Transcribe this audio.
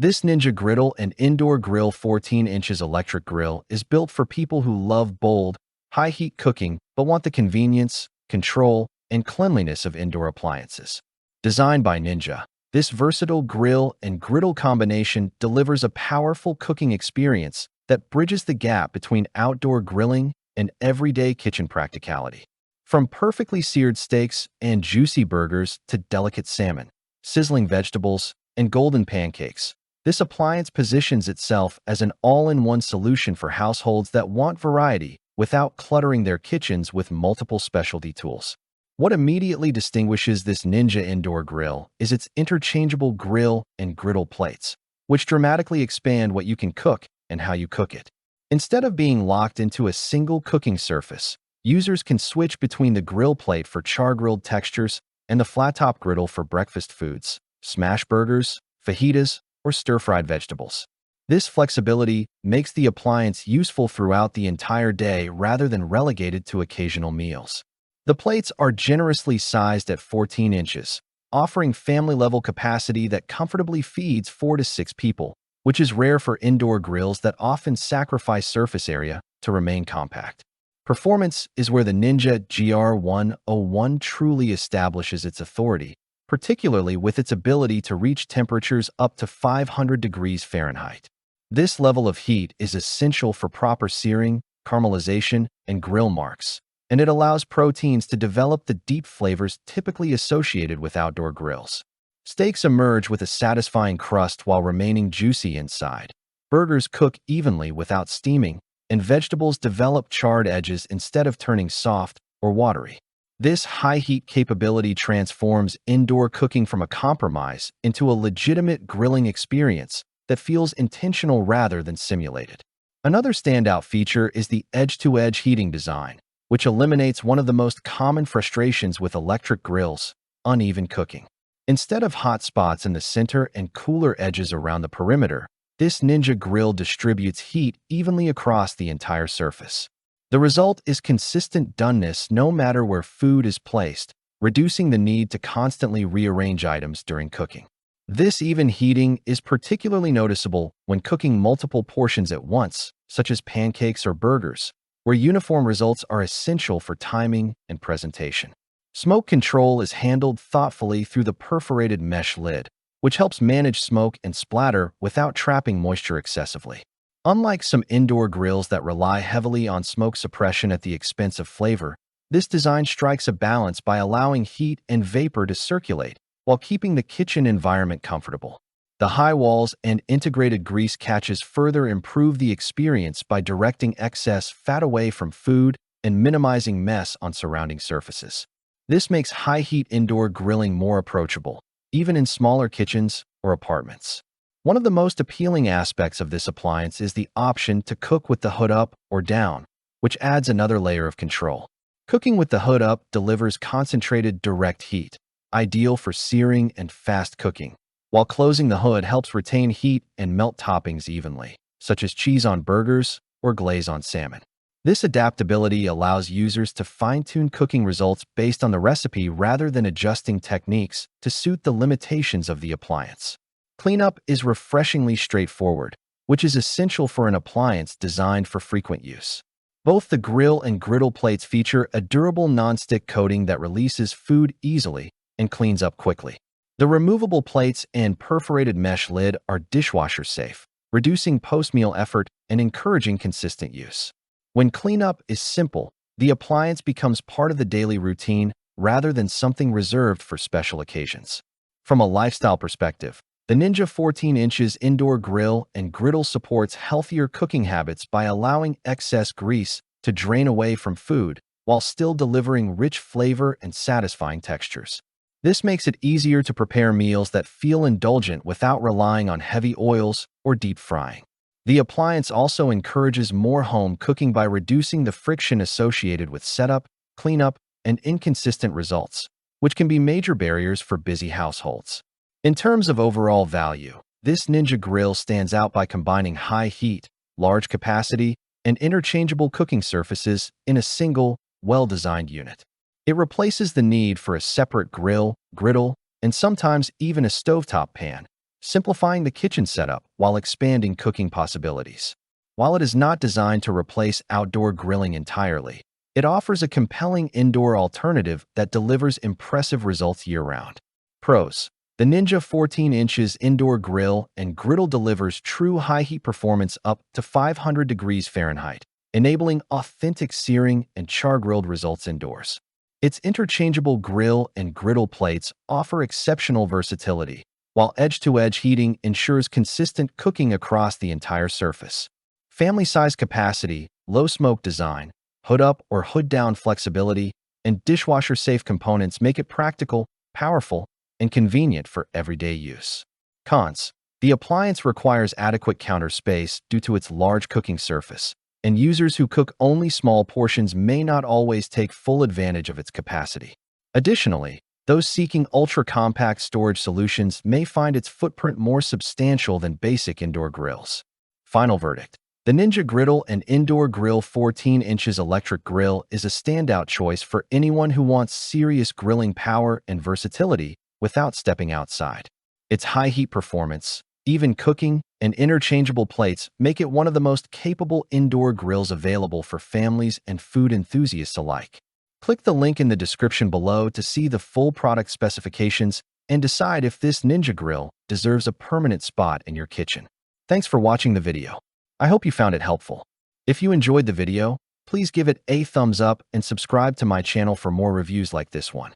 This Ninja Griddle and Indoor Grill 14 inches electric grill is built for people who love bold, high-heat cooking but want the convenience, control, and cleanliness of indoor appliances. Designed by Ninja, this versatile grill and griddle combination delivers a powerful cooking experience that bridges the gap between outdoor grilling and everyday kitchen practicality. From perfectly seared steaks and juicy burgers to delicate salmon, sizzling vegetables, and golden pancakes, this appliance positions itself as an all-in-one solution for households that want variety without cluttering their kitchens with multiple specialty tools. What immediately distinguishes this Ninja indoor grill is its interchangeable grill and griddle plates, which dramatically expand what you can cook and how you cook it. Instead of being locked into a single cooking surface, users can switch between the grill plate for char-grilled textures and the flat-top griddle for breakfast foods, smash burgers, fajitas, or stir-fried vegetables. This flexibility makes the appliance useful throughout the entire day rather than relegated to occasional meals. The plates are generously sized at 14 inches, offering family-level capacity that comfortably feeds 4 to 6 people, which is rare for indoor grills that often sacrifice surface area to remain compact. Performance is where the Ninja GR101 truly establishes its authority, particularly with its ability to reach temperatures up to 500 degrees Fahrenheit. This level of heat is essential for proper searing, caramelization, and grill marks, and it allows proteins to develop the deep flavors typically associated with outdoor grills. Steaks emerge with a satisfying crust while remaining juicy inside. Burgers cook evenly without steaming, and vegetables develop charred edges instead of turning soft or watery. This high-heat capability transforms indoor cooking from a compromise into a legitimate grilling experience that feels intentional rather than simulated. Another standout feature is the edge-to-edge heating design, which eliminates one of the most common frustrations with electric grills: uneven cooking. Instead of hot spots in the center and cooler edges around the perimeter, this Ninja grill distributes heat evenly across the entire surface. The result is consistent doneness no matter where food is placed, reducing the need to constantly rearrange items during cooking. This even heating is particularly noticeable when cooking multiple portions at once, such as pancakes or burgers, where uniform results are essential for timing and presentation. Smoke control is handled thoughtfully through the perforated mesh lid, which helps manage smoke and splatter without trapping moisture excessively. Unlike some indoor grills that rely heavily on smoke suppression at the expense of flavor, this design strikes a balance by allowing heat and vapor to circulate while keeping the kitchen environment comfortable. The high walls and integrated grease catches further improve the experience by directing excess fat away from food and minimizing mess on surrounding surfaces. This makes high-heat indoor grilling more approachable, even in smaller kitchens or apartments. One of the most appealing aspects of this appliance is the option to cook with the hood up or down, which adds another layer of control. Cooking with the hood up delivers concentrated direct heat, ideal for searing and fast cooking, while closing the hood helps retain heat and melt toppings evenly, such as cheese on burgers or glaze on salmon. This adaptability allows users to fine-tune cooking results based on the recipe rather than adjusting techniques to suit the limitations of the appliance. Cleanup is refreshingly straightforward, which is essential for an appliance designed for frequent use. Both the grill and griddle plates feature a durable non-stick coating that releases food easily and cleans up quickly. The removable plates and perforated mesh lid are dishwasher safe, reducing post-meal effort and encouraging consistent use. When cleanup is simple, the appliance becomes part of the daily routine rather than something reserved for special occasions. From a lifestyle perspective, the Ninja 14 inches indoor grill and griddle supports healthier cooking habits by allowing excess grease to drain away from food while still delivering rich flavor and satisfying textures. This makes it easier to prepare meals that feel indulgent without relying on heavy oils or deep frying. The appliance also encourages more home cooking by reducing the friction associated with setup, cleanup, and inconsistent results, which can be major barriers for busy households. In terms of overall value, this Ninja grill stands out by combining high heat, large capacity, and interchangeable cooking surfaces in a single, well-designed unit. It replaces the need for a separate grill, griddle, and sometimes even a stovetop pan, simplifying the kitchen setup while expanding cooking possibilities. While it is not designed to replace outdoor grilling entirely, it offers a compelling indoor alternative that delivers impressive results year-round. Pros: the Ninja 14 inches Indoor Grill and Griddle delivers true high-heat performance up to 500 degrees Fahrenheit, enabling authentic searing and char-grilled results indoors. Its interchangeable grill and griddle plates offer exceptional versatility, while edge-to-edge heating ensures consistent cooking across the entire surface. Family size capacity, low smoke design, hood-up or hood-down flexibility, and dishwasher-safe components make it practical, powerful, and convenient for everyday use. Cons: the appliance requires adequate counter space due to its large cooking surface, and users who cook only small portions may not always take full advantage of its capacity. Additionally, those seeking ultra-compact storage solutions may find its footprint more substantial than basic indoor grills. Final verdict: the Ninja Griddle and Indoor Grill 14 inches electric grill is a standout choice for anyone who wants serious grilling power and versatility without stepping outside. Its high heat performance, even cooking, and interchangeable plates make it one of the most capable indoor grills available for families and food enthusiasts alike. Click the link in the description below to see the full product specifications and decide if this Ninja Grill deserves a permanent spot in your kitchen. Thanks for watching the video. I hope you found it helpful. If you enjoyed the video, please give it a thumbs up and subscribe to my channel for more reviews like this one.